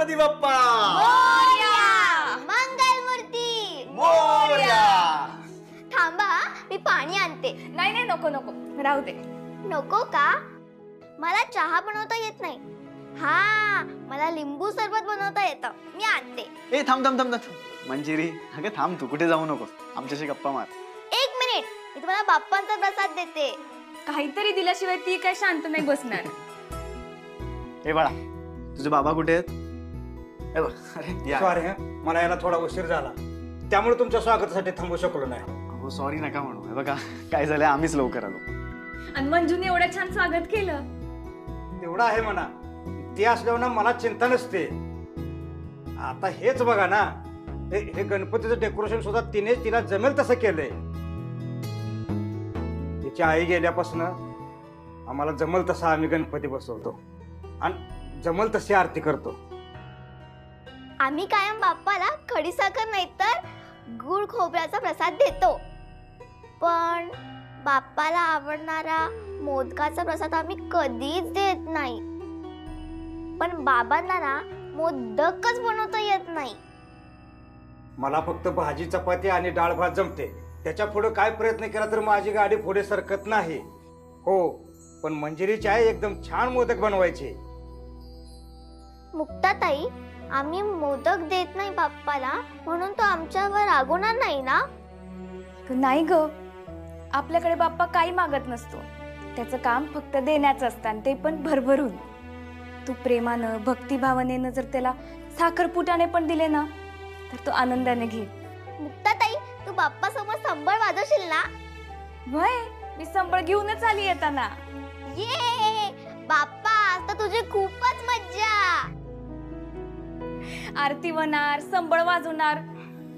गणपती बाप्पा मोरया. मंगलमूर्ती मोरया. थांबा, मी पाणी आणते. नाही नाही, नको नको, राहू दे. नको का? मला चहा बनवता येत नाही. हा, मला लिंबू सरबत बनवता येतं, मी आणते. ए थांब थांब थांब थांब. मंजिरी, अगं थांब, तू कुठे जाऊ नकोस, आमच्याशी गप्पा मार. 1 मिनिट, मी तुम्हाला बाप्पांचा प्रसाद देते. काहीतरी दिल्याशिवाय ती काय शांत नाही बसणार. ए बाळा, तुझे बाबा कुठे आहेत? ए बघ, अरे या. सॉरी, मला यायला थोडा उशीर झाला, त्यामुळे तुमच्या स्वागतासाठी थांबू शकलो नाही. हो सॉरी नका म्हणू. हे बघा काय झालं, आम्हीच लवकर आलो. आणि मंजूने एवढं छान स्वागत केलं. तेवढं आहे म्हणा, ती असल्यावर ना मला चिंता नसते. आता हेच बघा ना, हे गणपतीचं डेकोरेशन सुद्धा तिला जमेल तसं केलंय. तिची आई गेल्यापासून आम्हाला जमल तसा आम्ही गणपती बसवतो आणि जमल तशी आरती करतो. आम्ही कायम बाप्पाला खडीसाखर नाही तर गुळ खोबऱ्याचा प्रसाद देतो, पण बाप्पाला आवडणारा मोदकाचा प्रसाद आम्ही कधीच देत नाही. पण बाबांना ना मोदकच बनवता येत नाही. मला फक्त भाजी चपाती आणि डाळ भात जमते, त्याच्या पुढे काय प्रयत्न केला तर माझी गाडी पुढे सरकत नाही. हो, पण मंजिरीची आई एकदम छान मोदक बनवायची. मुक्ताताई, आम्ही मोदक देत नाही बाप्पाला म्हणून तो आमच्यावर रागवणार नाही ना? नाही ग, आपल्याकडे बाप्पा काही मागत नसतो. त्याचं काम फक्त देण्याचं असतं, आणि ते पण भरभरून. तू प्रेमानं भक्तिभावनेनं जर त्याला साखरपुटाने पण दिले ना, तर तो आनंदाने घे. मुक्ताताई, तू बाप्पा समोर संबळ वाजवशील ना? वय, मी संबळ घेऊनच आली येताना. ये बाप्पा, आज तर तुझी खूपच मज्जा. आरती होणार, संबळ वाजवणार,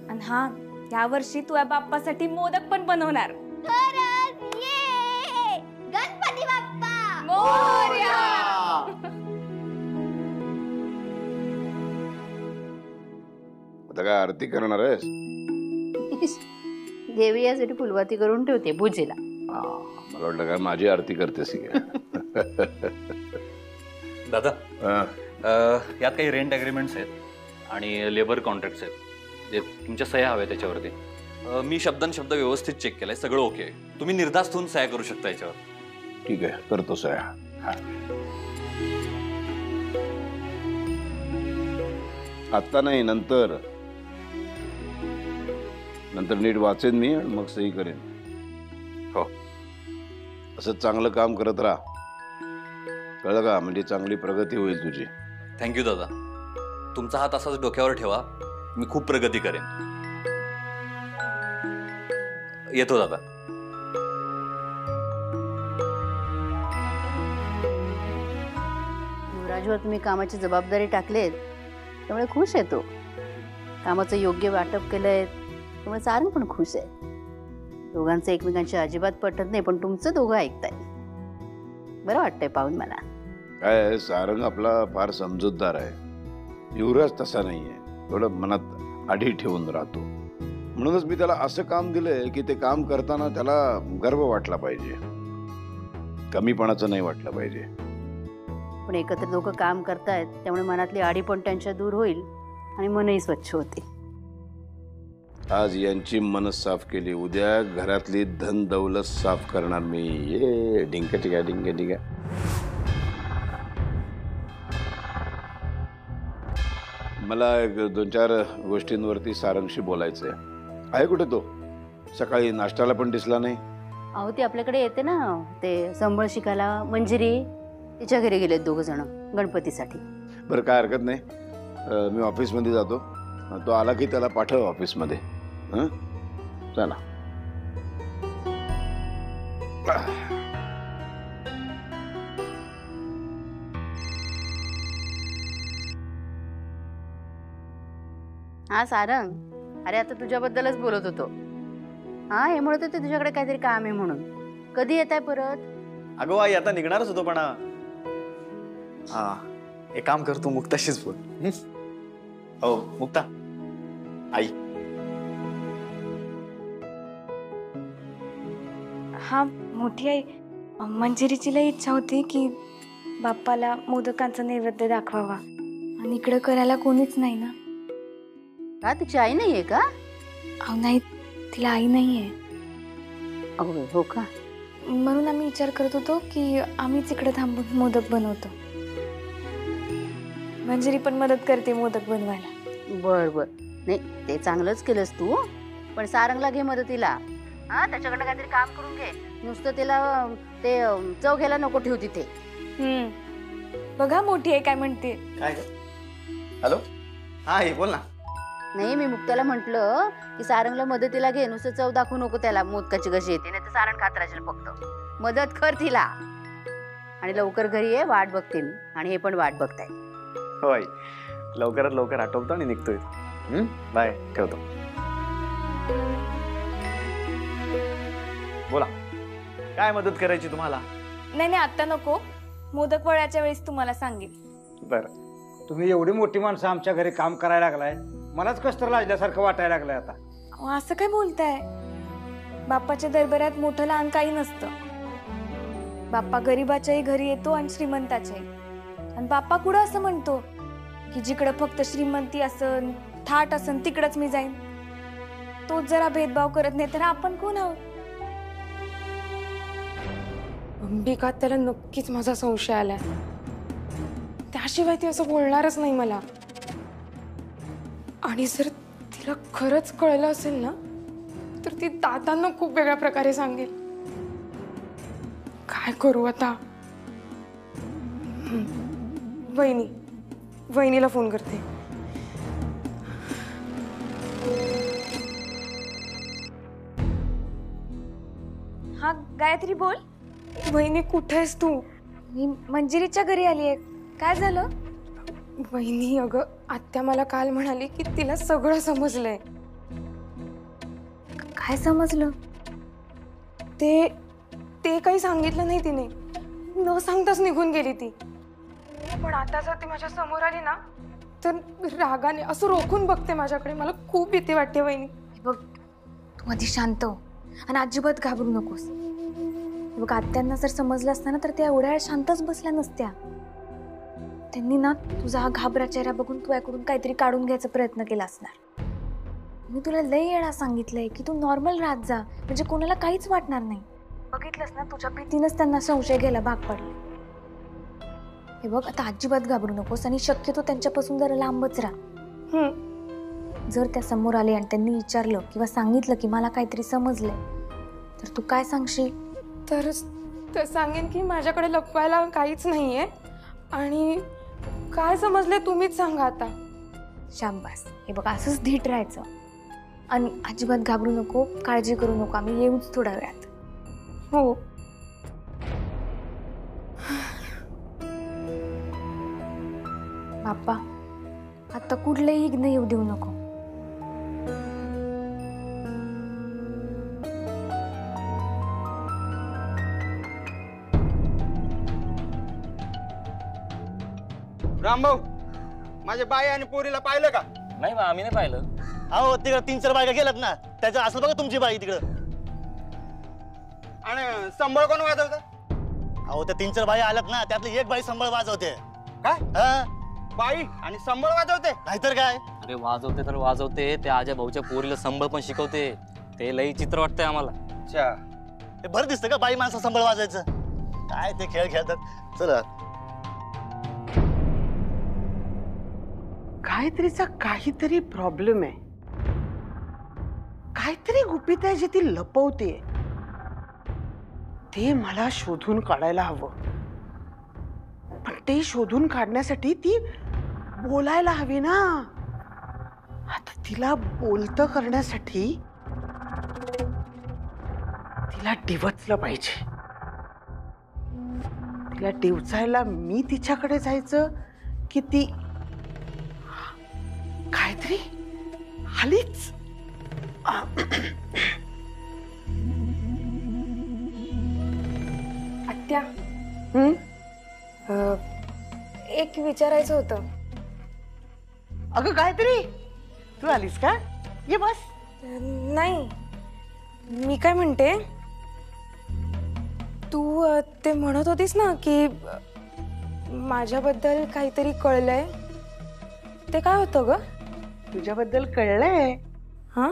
आणि हा, या वर्षी तू या बाप्पासाठी मोदक पण बनवणार. खरंच? ये गणपती बाप्पा मोरया. आता काय आरती करणार आहेस? देवी यासाठी फुलवाती करून ठेवते पूजेला. मला वाटलं काय माझी आरती करतेस की काय? दादा, यात काही रेंट अग्रीमेंट्स आहेत आणि लेबर कॉन्ट्रॅक्ट्स आहेत, जे तुमच्या सह्या हव्या त्याच्यावरती. मी शब्दांशब्द व्यवस्थित चेक केलंय, सगळं ओके आहे. तुम्ही निर्धास्त होऊन सह्या करू शकता याच्यावर. ठीक आहे, करतो सह्या. आता नाही, नंतर नंतर नीट वाचेन मी आणि मग सही करेन. हो, असं चांगलं काम करत राहा, कळलं का? म्हणजे चांगली प्रगती होईल तुझी. थँक्यू दादा. तुमचा हात असाच डोक्यावर ठेवा, मी खूप प्रगती करेन. येतो दादा. युवराजवर तुम्ही कामाची जबाबदारी टाकलेत, त्यामुळे खुश आहे तो. कामाचं योग्य वाटप केलंय, त्यामुळे सारंग पण खुश आहे. दोघांचं एकमेकांशी अजिबात पटत नाही, पण तुमचं दोघं ऐकताय. बरं वाटतंय पाहून मला. काय, सारंग आपला फार समजूतदार आहे, युवराज तसा नाहीये. थोडं मनात आढी ठेवून राहतो. म्हणूनच मी त्याला असं काम दिलंय की ते काम करताना त्याला गर्व वाटला पाहिजे, कमीपणाचं नाही वाटलं पाहिजे. पण एकत्र दोघं काम करतायत, त्यामुळे मनातली आडी पण त्यांच्या दूर होईल आणि मनही स्वच्छ होते. आज यांची मन साफ केली, उद्या घरातली धन दौलत साफ करणार मी. ये डिंक टिका डिंक टिका. मला 2-4 गोष्टींवरती सारंगशी बोलायचंय. आहे कुठे तो? सकाळी नाश्त्याला पण दिसला नाही. अहो, ती आपल्याकडे येते ना, ते संबळ शिकायला. मंजिरी तिच्या घरी गेलेत 2 जण गणपतीसाठी. बरं, काय हरकत नाही, मी ऑफिसमध्ये जातो. तो आला की त्याला पाठव ऑफिसमध्ये. हं, चला. हा सारंग, अरे आता तुझ्याबद्दलच बोलत होतो. हा, हे म्हणत होते तुझ्याकडे काहीतरी काम आहे म्हणून. कधी येत आहे परत? अगं आई, आता निघणारच होतो, पण हा, एक काम कर, तू मुक्ताशीच बोल. हो मुक्ता, आई. हा मोठी आई, मंजिरीची लई इच्छा होती की बाप्पाला मोदकांचा नैवेद्य दाखवावा, आणि इकडं करायला कोणीच नाही ना. का तिची आई नाहीये का? अहो नाही, तिला आई नाहीये. अगं हो का? म्हणून आम्ही विचार करत होतो की आम्हीच इकडे थांबून मोदक बनवतो. मंजिरी पण मदत करते मोदक बनवायला. बर बर, नाही ते चांगलंच केलंस तू, पण सारंगला घे मदतीला. हा, त्याच्याकडे काहीतरी काम करून घे. नुसतं तिला ते चव घ्यायला नको ठेव तिथे. बघा मोठी आहे काय म्हणते. काय हॅलो, हा हे बोल ना. नाही, मी मुक्ताला म्हंटल की सारंगला मदतीला घे, नुसतं चव दाखवू नको त्याला मोदकाची कशी येते, नाही तर सारंग खात राहशील. फक्त मदत कर तिला आणि लवकर घरी ये, वाट बघते मी आणि हे पण वाट बघताय. होय, लवकरात लवकर आठवतो आणि निघतोय. बाय, ठेवतो. बोला, काय मदत करायची तुम्हाला? नाही नाही आता नको, मोदक वळाच्या वेळेस तुम्हाला सांगेल. बरं. तुम्ही एवढी मोठी माणसं आमच्या घरी काम करायला लागलाय, मलाच कसं लाजल्यासारखं वाटायला लागलंय आता. अहो, असं काय बोलताय? बाप्पाच्या दरबारात मोठं लहान काही नसतं. बाप्पा गरीबाच्याही घरी येतो आणि श्रीमंताच्याही. आणि बाप्पा कुठं असं म्हणतो की जिकडं फक्त श्रीमंती असन, थाट असन, तिकडच मी जाईन. तोच जरा भेदभाव करत नाही तर आपण कोण आहोत? अंबिका, त्याला नक्कीच माझा संशय आलाय. त्याशिवाय ती असं बोलणारच नाही मला. आणि जर तिला खरंच कळलं असेल ना, तर ती दादांना खूप वेगळ्या प्रकारे सांगेल. काय करू आता? वहिनीला फोन करते. हा गायत्री बोल. वहिनी कुठे आहेस तू? मी मंजिरीच्या घरी आली आहे. काय झालं? वहिनी, अगं आत्या मला काल म्हणाली की तिला सगळं समजलंय. काय समजलं? ते काही सांगितलं नाही तिने, न सांगताच निघून गेली ती. पण आता जर ती माझ्या समोर आली ना, तर रागाने असं रोखून बघते माझ्याकडे. मला खूप भीती वाटते वहिनी. बघ, तू आधी शांत हो आणि अजिबात घाबरू नकोस. बघ, आत्यांना जर समजलं असतं ना, तर त्या एवढ्या वेळ शांतच बसल्या नसत्या. त्यांनी ना तुझा हा घाबरा चेहरा बघून तुझ्याकडून काहीतरी काढून घ्यायचा प्रयत्न केला असणार. मी तुला लई वेळा सांगितलंय की तू नॉर्मल राहत जा, म्हणजे कोणाला काहीच वाटणार नाही. बघितलंस ना, तुझ्या भीतीनंच त्यांना संशय घ्यायला भाग पडले. हे बघ, आता अजिबात घाबरू नकोस आणि शक्यतो त्यांच्यापासून जरा लांबच राहा. जर त्या समोर आले आणि त्यांनी विचारलं किंवा सांगितलं की मला काहीतरी समजलंय, तर तू काय सांगशील? तर सांगेन की माझ्याकडे लपवायला काहीच नाहीये आणि काय समजले तुम्हीच सांगा आता. शाबास. हे बघ, असंच धीट राहायचं आणि अजिबात घाबरू नको, काळजी करू नको. आम्ही येऊच थोड्या वेळात. हो. बाप्पा, आता कुठलंही विघ्न येऊ देऊ नको. रामभाऊ, माझ्या बाई आणि पोरीला पाहिलं का? नाही बा, आम्ही नाही पाहिलं. अहो, तिकडे 3-4 बायका गेल्यात ना, त्याचं असं बघा तुमची बाई तिकडं. आणि संबळ कोण वाजवतं? अहो, त्या 3-4 बाई आल्यात ना, त्यातली एक बाई संबळ वाजवते. काय? हा, बाई आणि संबळ वाजवते? नाहीतर काय. अरे वाजवते तर वाजवते, ते आजा भाऊच्या पोरीला संबळ पण शिकवते. ते लई चित्र वाटतंय आम्हाला. अच्छा, हे बरं दिसतं का बाई माणसं संबळ वाजायचं? काय ते खेळ खेळतात. चला. गायत्रीचा काहीतरी प्रॉब्लेम आहे. काहीतरी गुपित आहे जे ती लपवते. ते मला शोधून काढायला हवं. पण ते शोधून काढण्यासाठी ती बोलायला हवी ना. आता तिला बोलतं करण्यासाठी तिला डिवचलं पाहिजे. तिला डिवचायला मी तिच्याकडे जायचं की ती काहीतरी आलीच. आत्या, एक विचारायचं होतं. अगं गायत्री, तू आलीस का? ये बस. नाही, मी काय म्हणते, तू ते म्हणत होतीस ना की माझ्याबद्दल काहीतरी कळलंय. ते काय होतं ग? तुझ्याबद्दल कळलंय. हा?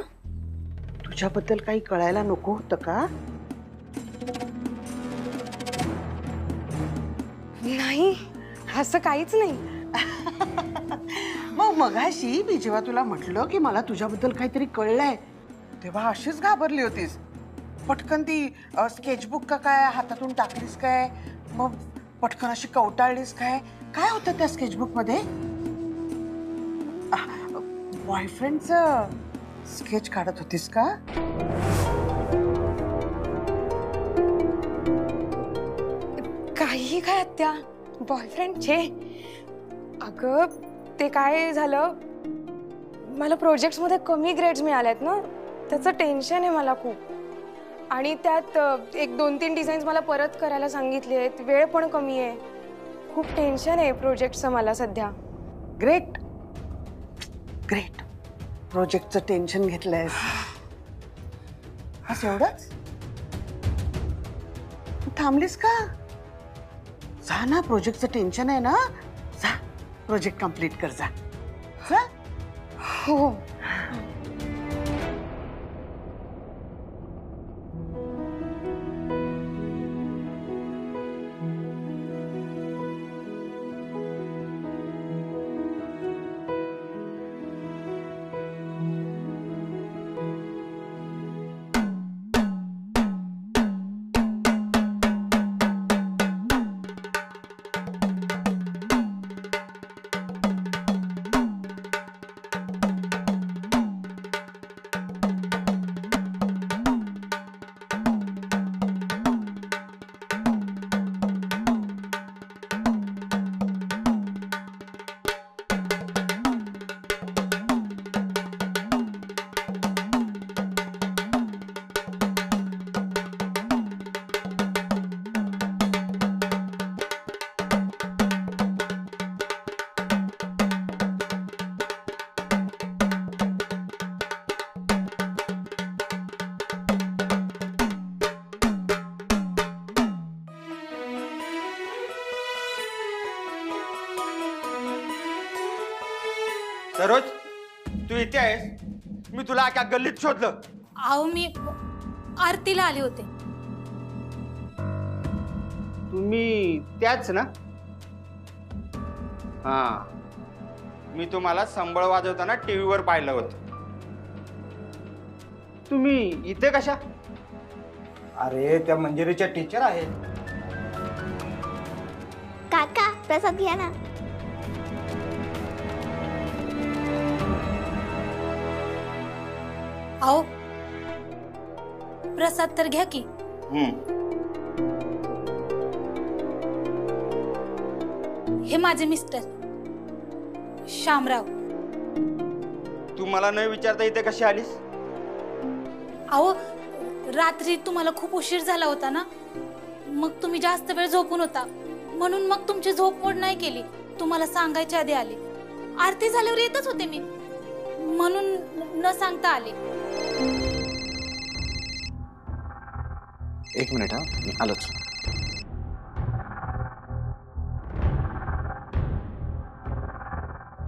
तुझ्याबद्दल काही कळायला नको होतं का? नाही, असं काहीच नाही. मग मगाशी मी जेव्हा तुला म्हटलं की मला तुझ्याबद्दल काहीतरी कळलंय, तेव्हा अशीच घाबरली होतीस. पटकन ती स्केचबुक का काय हातातून टाकलीस काय? मग पटकन अशी कवटाळलीस काय? काय होतं त्या स्केचबुक मध्ये? बॉयफ्रेंडचं स्केच काढत होतीस का? काही काय त्या बॉयफ्रेंडचे. अगं ते काय झालं, मला प्रोजेक्ट्स मध्ये कमी ग्रेड्स मिळालेत ना, त्याचं टेन्शन आहे मला खूप. आणि त्यात 1-2-3 डिझाईन्स मला परत करायला सांगितले आहेत. वेळ पण कमी आहे. खूप टेन्शन आहे प्रोजेक्टचं मला सध्या. Great great. प्रोजेक्टचं टेन्शन घेतलंयस. बस एवढंच? थांबलीस का? जा ना, प्रोजेक्टचं टेन्शन आहे ना, जा प्रोजेक्ट कंप्लीट कर जा. हो. सरोज, तू इथे आहेस? मी तुला अख्या गल्लीत शोधलं. अहो मी आरतीला आले होते. तुम्ही त्याच ना? हा, मी तुम्हाला संबळ वाजवताना टीव्हीवर पाहिलं होतं. तुम्ही इथे कशा? अरे त्या मंजिरीच्या टीचर आहेत. काका प्रसाद घ्या ना. आओ प्रसाद तर घ्या की. हे माझे मिस्टर शामराव. तू मला न विचारता इथे कशी आलीस? अहो रात्री तुम्हाला खूप उशीर झाला होता ना, मग तुम्ही जास्त वेळ झोपून होता, म्हणून मग तुमची झोप मोड नाही केली. तुम्हाला सांगायच्या आधी आले. आरती झाल्यावर येतच होते मी, म्हणून न सांगता आले. एक मिनिट, हा मी आलोच.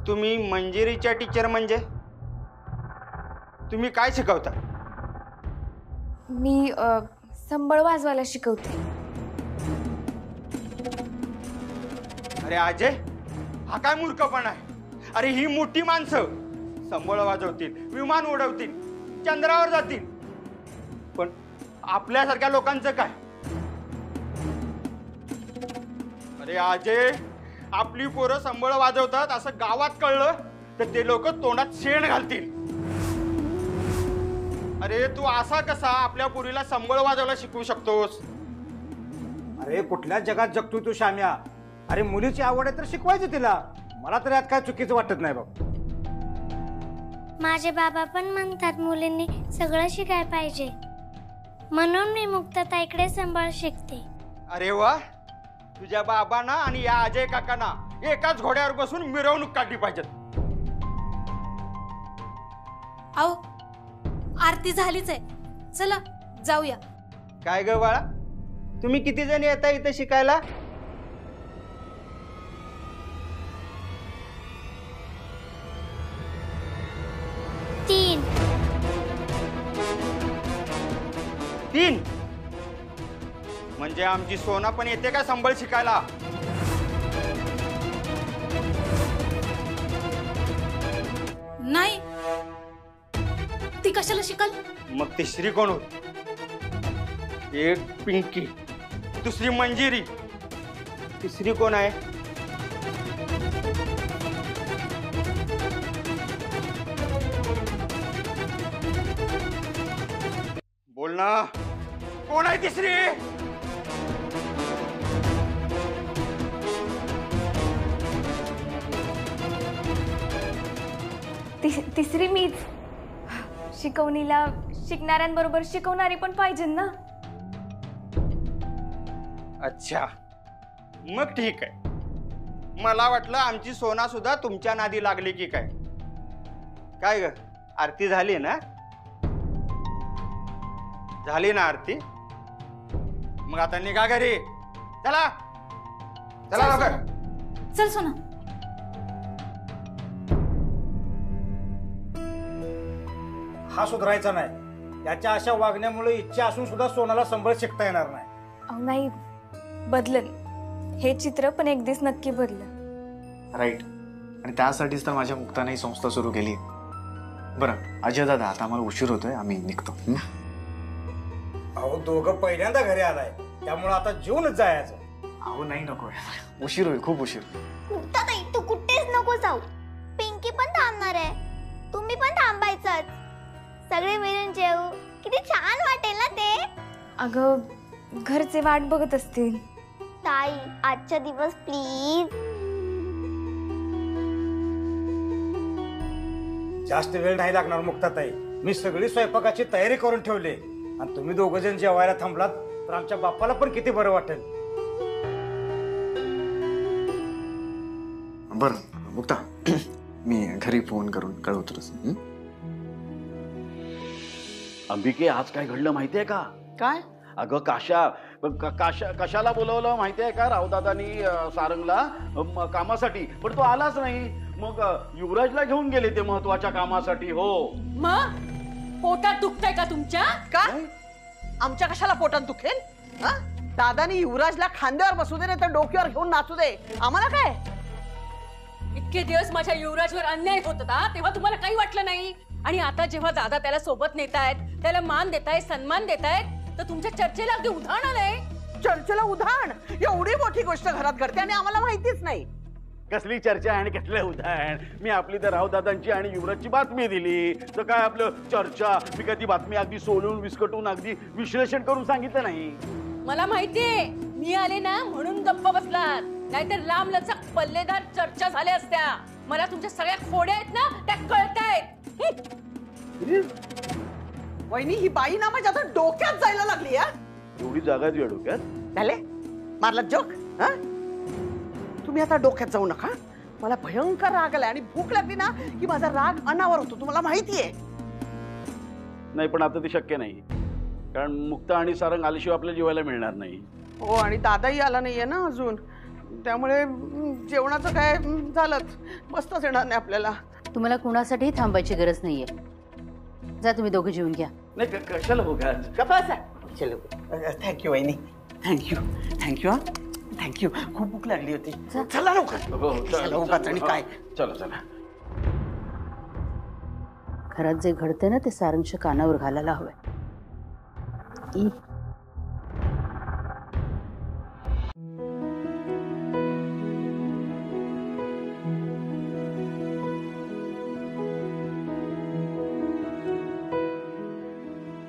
तुम्ही मंजिरीच्या टीचर म्हणजे तुम्ही काय शिकवता? मी संबळ वाजवायला शिकवते. अरे अजय, हा काय मूर्खपणा आहे? अरे ही मोठी माणसं संबळ वाजवतील, विमान उडवतील, चंद्रावर जातील, पण आपल्यासारख्या लोकांचं काय? अरे अजय, आपली पोरं संबळ वाजवतात असं गावात कळलं तर ते लोक तोंडात शेण घालतील. अरे तू असा कसा आपल्या पोरीला संबळ वाजवायला शिकवू शकतोस? अरे कुठल्या जगात जगतो तू शाम्या? अरे मुलीची आवड आहे तर शिकवायची तिला. मला तर यात काय चुकीचं वाटत नाही बाबा. माझे बाबा पण म्हणतात मुलींनी सगळं शिकायला पाहिजे, म्हणून मी मुक्ताताईकडे संबळ शिकते. अरे वा, तुझ्या बाबांना आणि या अजय काकांना एकाच घोड्यावर बसून मिरवणूक काढली पाहिजे. आओ आरती झालीच आहे, चला जाऊया. काय ग बाळा, तुम्ही किती जण येता इथे शिकायला? म्हणजे आमची सोना पण येते का संबळ शिकायला? नाही, ती कशाला शिकल? मग तिसरी कोण होती? एक पिंकी, दुसरी मंजिरी, तिसरी कोण आहे? बोल ना, कोण आहे तिसरी? तिसरी मीच. शिकवणीला शिकणाऱ्यांबरोबर शिकवणारी पण पाहिजे ना. अच्छा, मग ठीक आहे. मला वाटलं आमची सोना सुद्धा तुमच्या नादी लागली की काय. काय ग, आरती झाली ना? झाली ना आरती? मग आता निघा घरी. चला चला लवकर. चल सोना. हा सुधारायचा नाही. याच्या अशा वागण्यामुळे इच्छा असून सुद्धा सोनाला संबळ शिकता येणार नाही. अहो नाही, बदलन. हे चित्र पण एक दिवस नक्की बदलन. राईट. आणि त्यासाठीच तर माझ्या मुक्ताने ही संस्था सुरू केली. बरं अजय दादा, आता आम्हाला उशीर होतोय, आम्ही निघतो. अहो दोघं पहिल्यांदा घरी आलाय, त्यामुळे आता जेवूनच जायचं. अहो नाही, नको, उशीर होईल, खूप उशीर. मुक्ताताई तू कुठेच नको जाऊ. पिंकी पण थांबणार आहे, तुम्ही पण थांबायचंच. सगळे मिळून जेवू, किती छान वाटेल ना ते. अगं घरचे वाट बघत असतील. ताई आजचा दिवस प्लीज. जास्त वेळ नाही लागणार मुक्ताताई. मी सगळी स्वयंपाकाची तयारी करून ठेवली. आणि तुम्ही दोघ जण जेवायला थांबलात तर आमच्या बाप्पाला पण किती बरं वाटेल. बरं मुक्ता, मी घरी फोन करून कळवतोच. अंबिके, आज काय घडलं माहितीये का? काय? अगं कशाला बोलवलं माहितीये का? रावदादानी सारंगला कामासाठी, पण तो आलाच नाही. मग युवराजला घेऊन गेले ते महत्वाच्या कामासाठी. हो. मग पोटात दुखतंय का तुमच्या? काय? आमच्या कशाला पोटात दुखेल? दादानी युवराजला खांद्यावर बसू दे, नाही तर डोक्यावर घेऊन नाचू दे. आम्हाला काय? इतके दिवस माझ्या युवराजवर अन्याय होत होता तेव्हा तुम्हाला काही वाटलं नाही. आणि आता जेव्हा दादा त्याला सोबत नेतायत, त्याला मान देतायत, सन्मान देतायत, तर तुमच्या चर्चेला अगदी उधाण आलंय. चर्चेला उधाण? एवढी मोठी गोष्ट घरात घडते आणि आम्हाला माहितीच नाही. कसली चर्चा आणि कसलं उदाहरण? मी आपली तर रावदादांची आणि युवराजची बातमी दिली, तर काय आपलं चर्चा? मी काय ती बातमी अगदी सोलून विस्कटून अगदी विश्लेषण करून सांगितलं नाही. मला माहितीये, मी आले ना म्हणून गप्प बसलात, नाहीतर लांबलचक पल्लेदार चर्चा झाल्या असत्या. मला तुमच्या सगळ्या खोड्या आहेत ना, त्या कळतायत. वहिनी, ही बाई ना माझ्या आता डोक्यात जायला लागली. एवढी जागा तुझ्या डोक्यात? झाले मारला जोक. तुम्ही आता डोक्यात जाऊ नका. मला भयंकर राग आलाय आणि भूक लागली ना की माझा राग अनावर होतो, तुम्हाला माहितीये. नाही, पण आता ते शक्य नाही, कारण मुक्ता आणि सारंग आल्याशिवाय आपल्याला जेवायला मिळणार नाही. हो, आणि दादाही आला नाहीये ना अजून, त्यामुळे जेवणाचं काय झालंच, मस्तच येणार नाही आपल्याला. तुम्हाला कुणासाठीही थांबायची गरज नाहीये. जा तुम्ही दोघं जेवून घ्या. नाही, कशाला बघा. चलो, थँक्यू वहिनी. Thank you thank you thank you. खूप भूक लागली होती. चला लवकर. आणि काय, चला चला. घरात जे घडते ना ते सारंगच्या कानावर घालायला हवंय.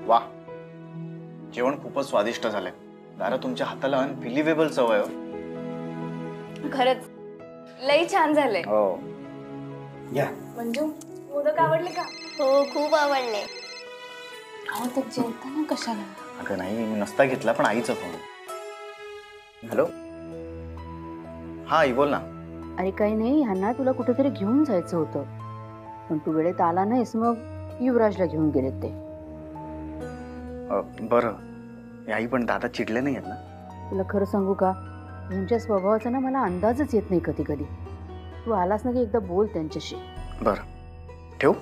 वा, जेवण खूपच स्वादिष्ट झालंय. दारा तुमच्या हाताला अनबिलिव्हेबल चव आहे. खरंच लई छान झालंय. हो. या मंजू, मोदक आवडले का? हो, खूप आवडले. अहो ते जेवताना कशाला? अगं नाही, मी नसता घेतला, पण आईचा फोन. हॅलो, हा आई बोल ना. अरे काही नाही, ह्यांना तुला कुठेतरी घेऊन जायचं होतं, पण तू वेळेत आला नाहीस, मग युवराजला घेऊन गेलेत ते. बरं, आई पण दादा चिडले नाही आहेत ना? तुला खरं सांगू का, ह्यांच्या स्वभावाचा ना मला अंदाजच येत नाही कधी कधी. तू आलास ना की एकदा बोल त्यांच्याशी. बरं, ठेवू?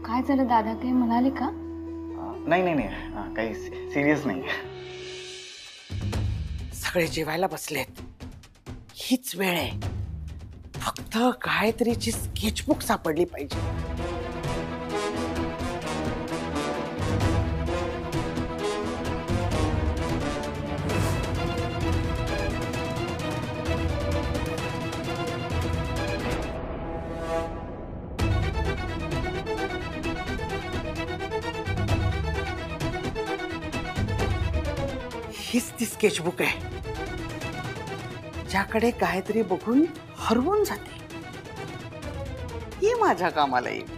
काय झालं दादा, काही म्हणाले का? नाही नाही नाही काही सिरियस नाही. सगळे जेवायला बसलेत, हीच वेळ आहे. फक्त गायत्रीची स्केचबुक सापडली पाहिजे. हीच ती स्केचबुक आहे ज्याकडे गायत्री बघून हरवून जाते. ही माझ्या कामाला येईल.